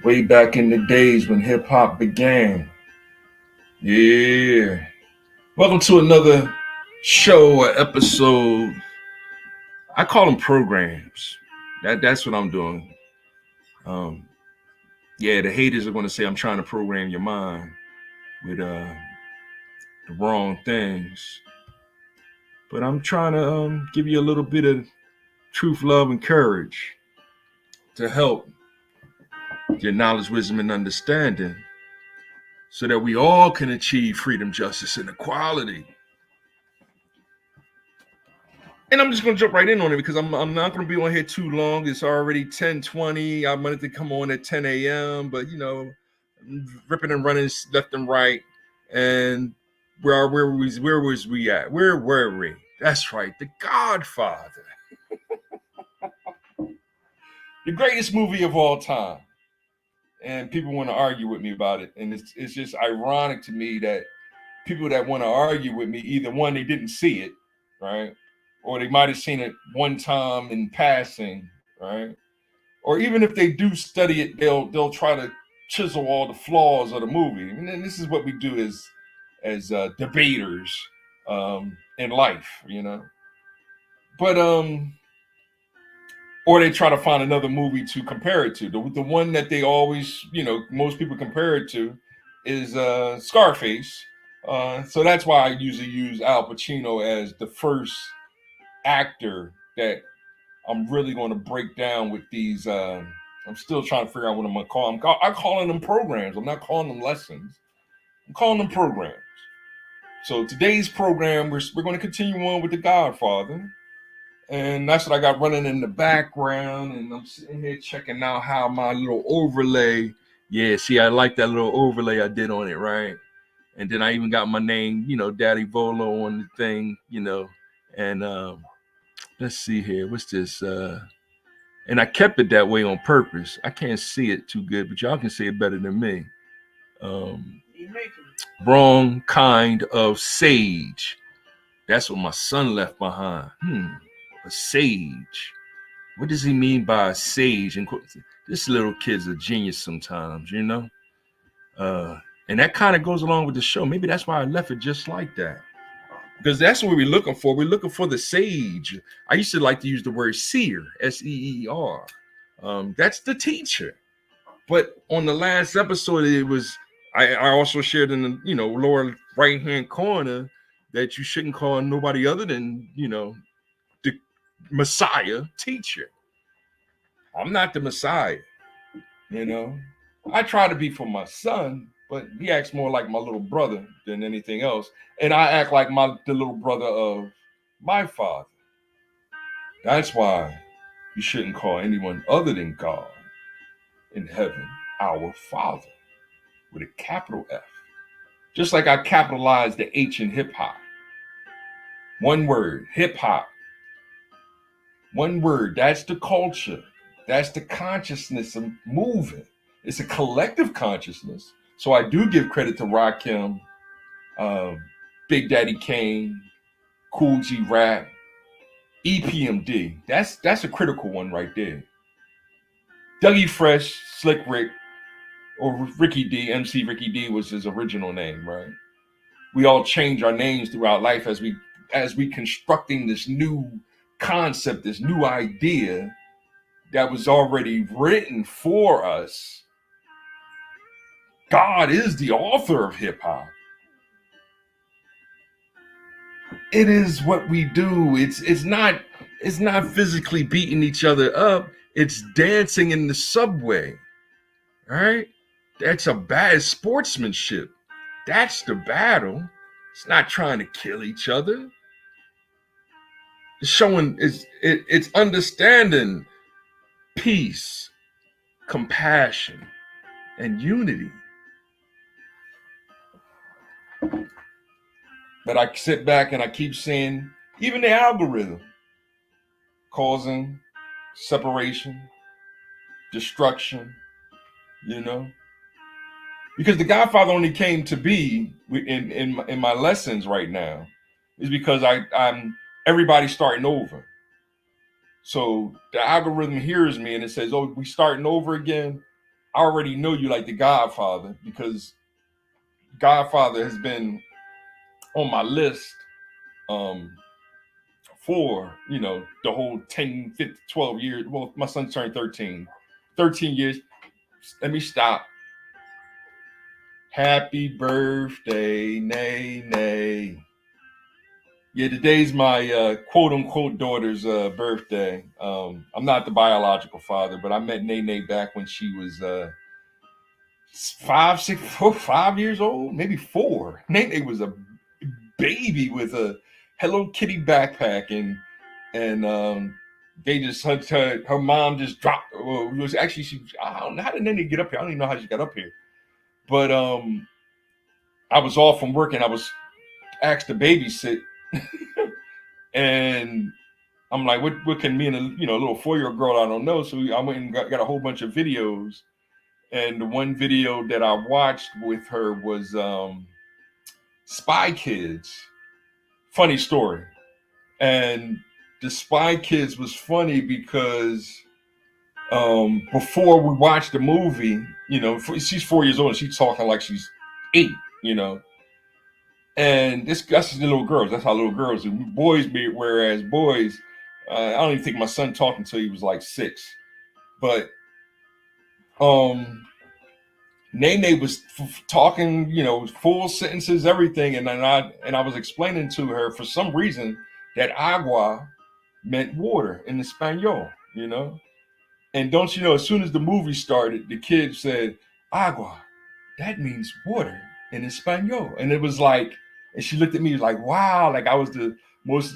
way back in the days when hip hop began. Yeah. Welcome to another show or episode. I call them programs. That's what I'm doing. Um, yeah, the haters are going to say I'm trying to program your mind with the wrong things, but I'm trying to give you a little bit of truth, love, and courage to help your knowledge, wisdom, and understanding, so that we all can achieve freedom, justice, and equality. And I'm just gonna jump right in on it because I'm not gonna be on here too long. It's already 10:20. I wanted to come on at 10 a.m., but ripping and running left and right. And where was we at? Where were we? That's right, The Godfather, the greatest movie of all time. And people want to argue with me about it, and it's just ironic to me that people that want to argue with me, either one, they didn't see it, right? Or they might have seen it one time in passing, right? Or even if they do study it, they'll try to chisel all the flaws of the movie. And then this is what we do as debaters in life. But or they try to find another movie to compare it to. The one that they always, most people compare it to is Scarface. So that's why I usually use Al Pacino as the first actor that I'm really going to break down with these. I'm still trying to figure out what I'm going to call them. I'm calling them programs. I'm not calling them lessons. I'm calling them programs. So today's program, we're going to continue on with The Godfather. And that's what I got running in the background. And I'm sitting here checking out how my little overlay. Yeah, see, I like that little overlay I did on it, right? And then I even got my name, Daddy Volo on the thing. And let's see here. What's this? And I kept it that way on purpose. I can't see it too good, but y'all can see it better than me. Um, Wrong kind of sage. That's what my son left behind. A sage. What does he mean by a sage? And this little kid's a genius sometimes. And that kind of goes along with the show. Maybe that's why I left it just like that. Because that's what we're looking for. We're looking for the sage. I used to like to use the word seer, Seer. That's the teacher. But on the last episode, it was I also shared in the lower right hand corner that you shouldn't call nobody other than the Messiah teacher. I'm not the Messiah. I try to be for my son, but he acts more like my little brother than anything else, and I act like the little brother of my father. That's why you shouldn't call anyone other than God in heaven our Father with a capital F. Just like I capitalized the H in hip hop. One word, hip hop. One word, that's the culture. That's the consciousness of moving. It's a collective consciousness. So I do give credit to Rakim, Big Daddy Kane, Cool G Rap, EPMD. That's a critical one right there. Dougie Fresh, Slick Rick, or Ricky D. MC Ricky D was his original name, right? We all change our names throughout life as we constructing this new concept, this new idea that was already written for us. God is the author of hip hop. It is what we do. It's not physically beating each other up. It's dancing in the subway. All right? That's a bad sportsmanship. That's the battle. It's not trying to kill each other. It's showing it's understanding peace, compassion, and unity. But I sit back and I keep seeing even the algorithm causing separation, destruction, Because The Godfather only came to be in my lessons right now is because I'm everybody's starting over. So the algorithm hears me and it says, "Oh, we starting over again." I already know you like The Godfather, because Godfather has been on my list um, for, the whole 10, 15, 12 years. Well, my son turned 13. 13 years. Let me stop. Happy birthday, Nay Nay. Yeah, today's my quote unquote daughter's birthday. I'm not the biological father, but I met Nene back when she was 5 years old, maybe 4. Nene was a baby with a Hello Kitty backpack, and they just her mom just dropped. Well, it was actually I don't know how did Nene get up here. I don't even know how she got up here, but I was off from work and I was asked to babysit. And I'm like, what can me and a little 4-year-old girl I don't know? So I went and got a whole bunch of videos, and the one video that I watched with her was Spy Kids. Funny story, and the Spy Kids was funny because before we watched the movie, she's 4 years old and she's talking like she's 8, And that's the little girls. That's how little girls do. Boys be, whereas boys, I don't even think my son talked until he was like 6. But Nene was talking, full sentences, everything, and I was explaining to her for some reason that agua meant water in Espanol, And don't you know, as soon as the movie started, the kid said, agua, that means water in Espanol. And it was like, and she looked at me like, wow, like I was the most,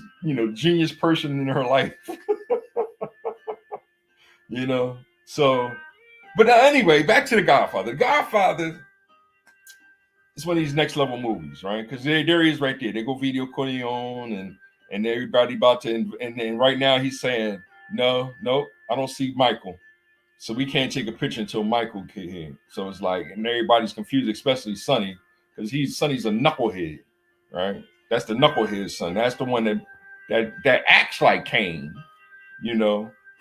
genius person in her life. So, but anyway, back to The Godfather. The Godfather is one of these next level movies, right? Because there he is right there. They go Video Corleone and everybody about to, and right now he's saying, no, I don't see Michael. So we can't take a picture until Michael get here. So it's like, and everybody's confused, especially Sonny, because Sonny's a knucklehead, right? That's the knucklehead son. That's the one that acts like Kane,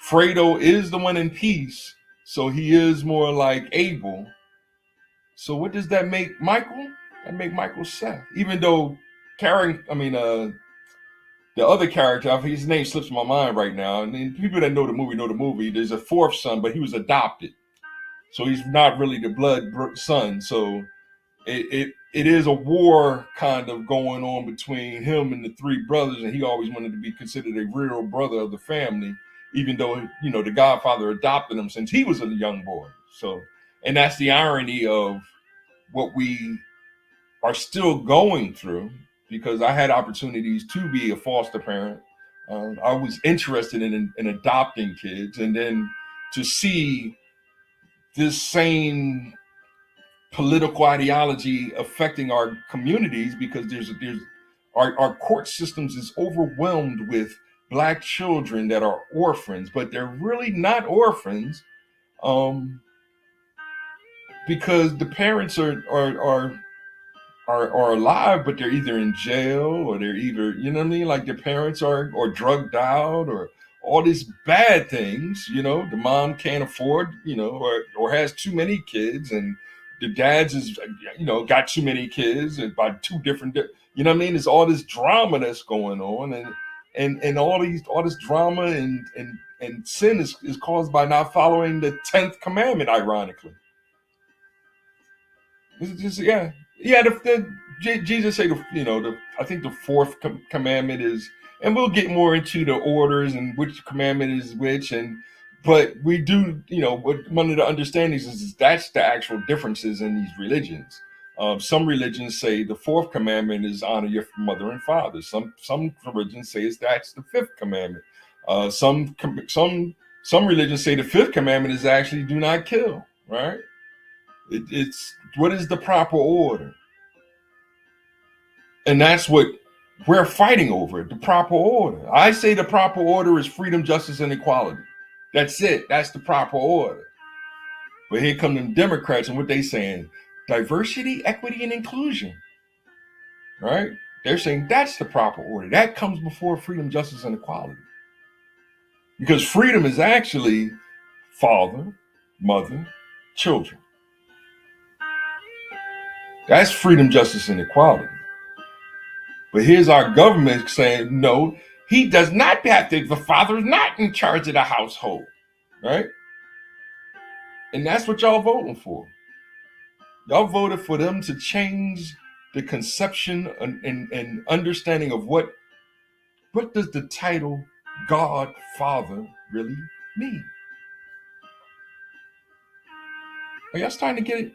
Fredo is the one in peace, so he is more like Abel. So what does that make Michael? That make Michael Seth. Even though the other character, his name slips my mind right now. And then people that know the movie. There's a 4th son, but he was adopted, so he's not really the blood son. So it is a war kind of going on between him and the 3 brothers, and he always wanted to be considered a real brother of the family, even though the Godfather adopted him since he was a young boy. So, and that's the irony of what we are still going through, because I had opportunities to be a foster parent. I was interested in adopting kids, and then to see this same political ideology affecting our communities, because there's our court systems is overwhelmed with Black children that are orphans, but they're really not orphans, because the parents are alive, but they're either in jail or they're either, like their parents are or drugged out or all these bad things. The mom can't afford, or has too many kids, and the dad's is, got too many kids and by 2 different, There's all this drama that's going on, and all this drama and sin is caused by not following the 10th commandment, ironically. It's just, yeah. Jesus say I think the 4th commandment is, and we'll get more into the orders and which commandment is which, but we do, one of the understandings is that's the actual differences in these religions. Some religions say the 4th commandment is honor your mother and father. Some religions say that's the 5th commandment. Some religions say the 5th commandment is actually do not kill, right? It's what is the proper order? And that's what we're fighting over, the proper order. I say the proper order is freedom, justice, and equality. That's it. That's the proper order. But here come them Democrats, and what they saying, diversity, equity, and inclusion. Right? They're saying that's the proper order. That comes before freedom, justice, and equality. Because freedom is actually father, mother, children. That's freedom, justice, and equality. But here's our government saying, no, he does not have to, the father is not in charge of the household, right? And that's what y'all voting for. Y'all voted for them to change the conception and understanding of what does the title God Father really mean? Are y'all starting to get it?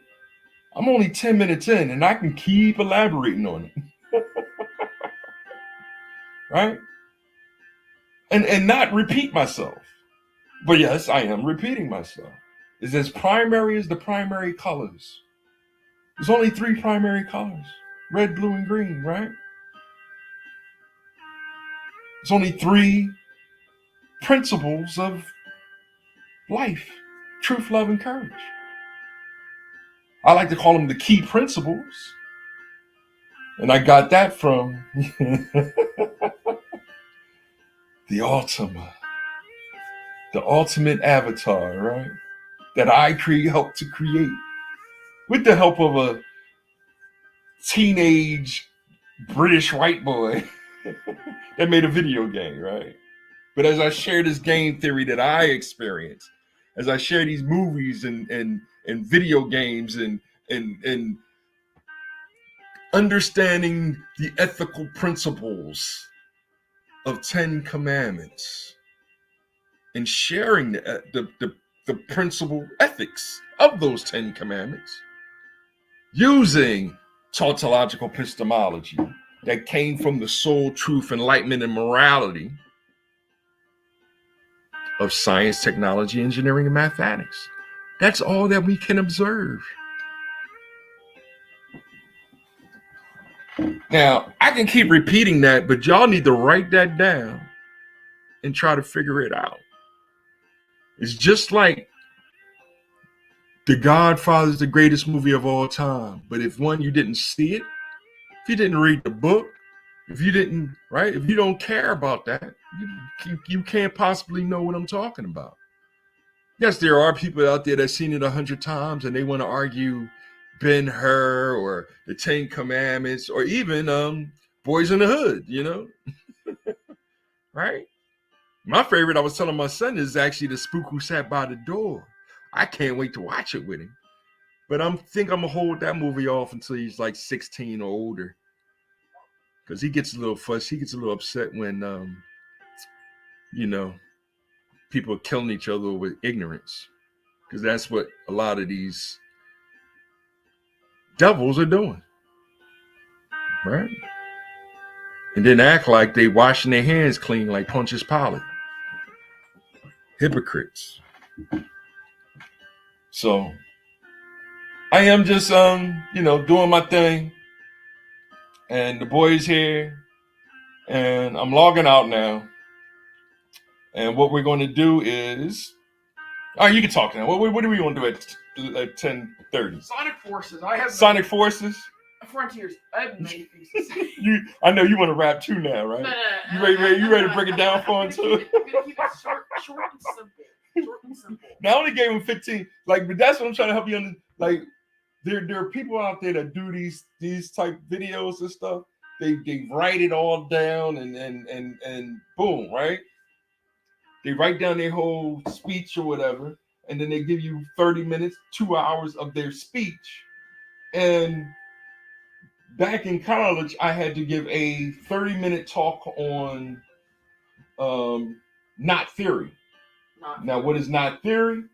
I'm only 10 minutes in and I can keep elaborating on it. Right? And not repeat myself. But yes, I am repeating myself. It's as primary as the primary colors. There's only 3 primary colors. Red, blue, and green, right? There's only 3 principles of life. Truth, love, and courage. I like to call them the key principles. And I got that from the ultimate avatar, right? That I helped to create with the help of a teenage British white boy that made a video game, right? But as I share this game theory that I experienced, as I share these movies and video games and understanding the ethical principles of 10 commandments and sharing the principle ethics of those 10 commandments using tautological epistemology that came from the soul, truth, enlightenment, and morality of science, technology, engineering, and mathematics. That's all that we can observe. Now, I can keep repeating that, but y'all need to write that down and try to figure it out. It's just like The Godfather is the greatest movie of all time. But if you didn't see it, if you didn't read the book, if you didn't, right? If you don't care about that, you can't possibly know what I'm talking about. Yes, there are people out there that's seen it 100 times and they want to argue Ben-Hur or the 10 Commandments or even Boys in the Hood, you know? Right? My favorite, I was telling my son, is actually The Spook Who Sat by the Door. I can't wait to watch it with him. But I think I'm going to hold that movie off until he's like 16 or older. Because he gets a little fussed. He gets a little upset when, people are killing each other with ignorance. Because that's what a lot of these devils are doing. Right? And then act like they washing their hands clean like Pontius Pilate. Hypocrites. So I am just doing my thing. And the boy's here. And I'm logging out now. And what we're going to do is, you can talk now. What do we want to do at 10:30? Sonic Forces. I have Sonic Forces. Frontiers. I have many things to say. I know you want to rap too now, right? No. You ready to break it down for him too? I'm gonna keep it short and simple. Now I only gave him 15. But that's what I'm trying to help you on. There are people out there that do these type videos and stuff. They write it all down and boom, right? They write down their whole speech or whatever, and then they give you 30 minutes, 2 hours of their speech. And back in college, I had to give a 30-minute talk on not theory. Now, what is not theory?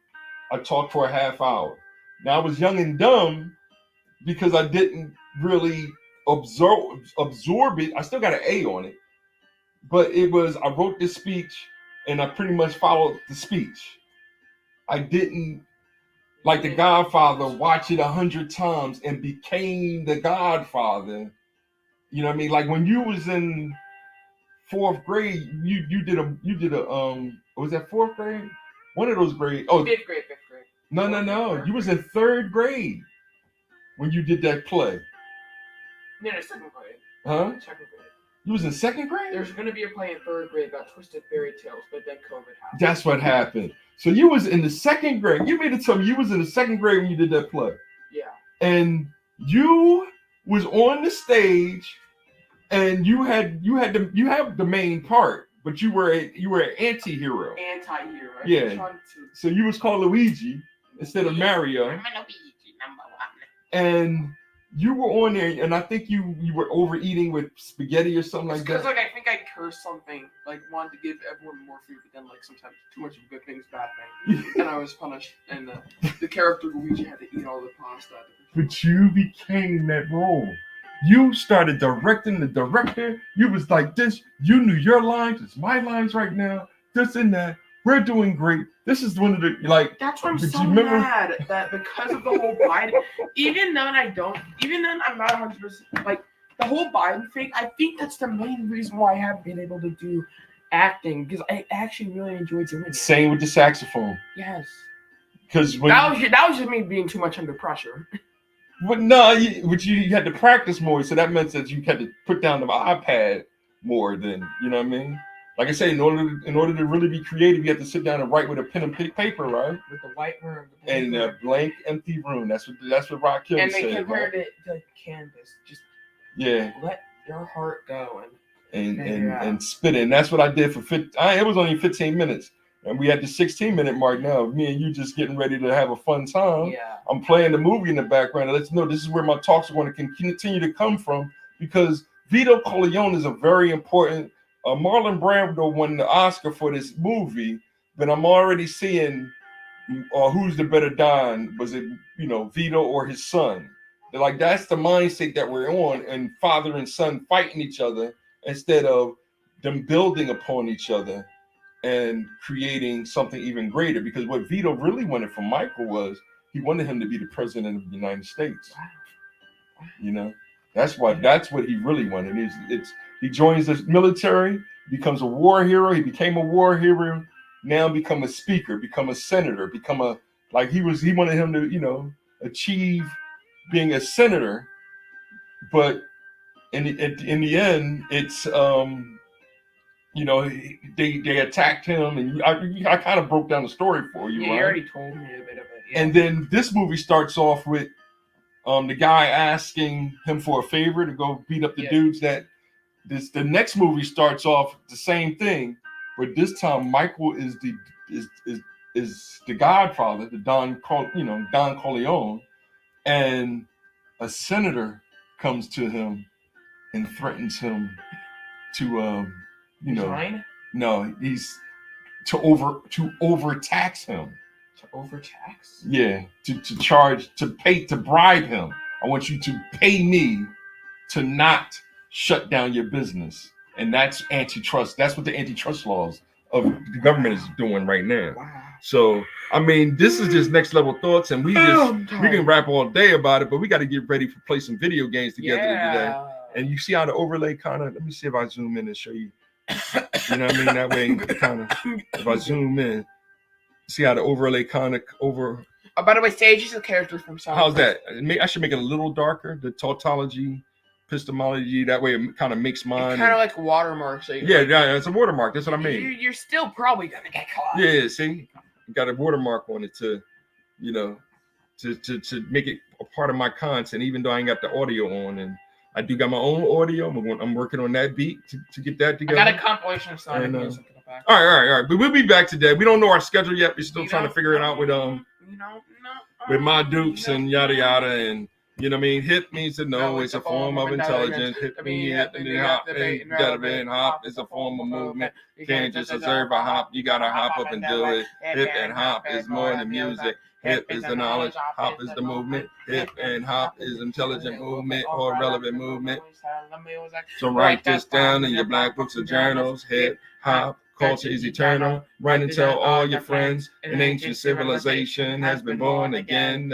I talked for a half hour. Now, I was young and dumb because I didn't really absorb it. I still got an A on it. But I wrote this speech and I pretty much followed the speech. I didn't, like The Godfather, watch it 100 times and became the Godfather. You know what I mean? Like when you was in 4th grade, you did a was that 4th grade? One of those grades. Oh, 5th grade. No. You was in 3rd grade when you did that play. No, 2nd grade. Huh? 2nd grade. You was in second grade? There's gonna be a play in third grade about Twisted Fairy Tales, but then COVID happened. That's what happened. So you was in the second grade. You made it tell me you was in the second grade when you did that play. Yeah. And you was on the stage, and you have the main part, but you were an anti-hero. Anti-hero. Yeah. So you was called Luigi instead of Mario. I'm a Luigi, number one. And you were on there, and I think you were overeating with spaghetti or something like Because that. I think I cursed something, wanted to give everyone more food, but then sometimes too much of a good thing is a bad thing, and I was punished. And the character Luigi had to eat all the pasta. But you became that role. You started directing the director. You was like this. You knew your lines. It's my lines right now. This and that. We're doing great. This is one of the That's why I'm Did so you remember- mad that because of the whole Biden, even then I'm not 100%, the whole Biden thing. I think that's the main reason why I haven't been able to do acting, because I actually really enjoy doing it. Same with the saxophone. Yes. Because That was just me being too much under pressure. But no, you had to practice more, so that meant that you had to put down the iPad more than, you know what I mean? Like I say, in order to really be creative, you have to sit down and write with a pen and paper, right? With the white room. And a blank, empty room. That's what Rakim And they said. compared Right? it to canvas. Just Yeah, let your heart go and spit it. And that's what I did for it was only 15 minutes, and we had the 16-minute mark now. Me and you just getting ready to have a fun time. yeah. I'm playing the movie in the background to let you know this is where my talks are going to continue to come from, because Vito Corleone is a very important. Marlon Brando won the Oscar for this movie, but I'm already seeing who's the better Don. Was it Vito or his son? That's the mindset that we're on, and father and son fighting each other instead of them building upon each other and creating something even greater. Because what Vito really wanted from Michael was he wanted him to be the president of the United States. Wow. That's what he really wanted. He joins the military, becomes a war hero. He became a war hero. Now become a speaker, become a senator, he wanted him to achieve being a senator. But in the end, it's they attacked him, and I kind of broke down the story for you. Yeah, right? you already told me a bit of it. Yeah. And then this movie starts off with the guy asking him for a favor to go beat up the dudes. The next movie starts off the same thing, but this time Michael is the Godfather, the Don Corleone, and a senator comes to him and threatens him to Resign? no, he's to overtax him. To overtax? Yeah, to bribe him. I want you to pay me to not shut down your business. And that's antitrust. That's what the antitrust laws of the government is doing right now. Wow. So, I mean, this is just next level thoughts, and we can rap all day about it, but we got to get ready to play some video games together today. And you see how the overlay let me see if I zoom in and show you. You know what I mean? That way, if I zoom in, see how the overlay over. Oh, by the way, Sage is a character from Sonic. How's that? I should make it a little darker. The tautology, epistemology. That way, it kind of makes mine. It's kind of like a watermark. So yeah, it's a watermark. That's what I mean. You're still probably gonna get caught. Yeah, see, got a watermark on it to make it a part of my content, even though I ain't got the audio on, and I do got my own audio. I'm working on that beat to get that together. I got a compilation of Sonic music in the back. All right. But we'll be back today. We don't know our schedule yet. We're still trying to figure it out with my dukes and yada yada, and you know what I mean. Hip means to know. It's a form of intelligence. Hip means hip and hop and debate, and hop is a form of movement. You can't just observe a hop. You gotta hop up and do it. Hip and hop is more than music. Hip is the knowledge, hop is the movement. Hip and hop is intelligent movement or relevant movement. So write this down in your black books or journals. Hip, hop, culture is eternal. Run and tell all your friends. An ancient civilization has been born again.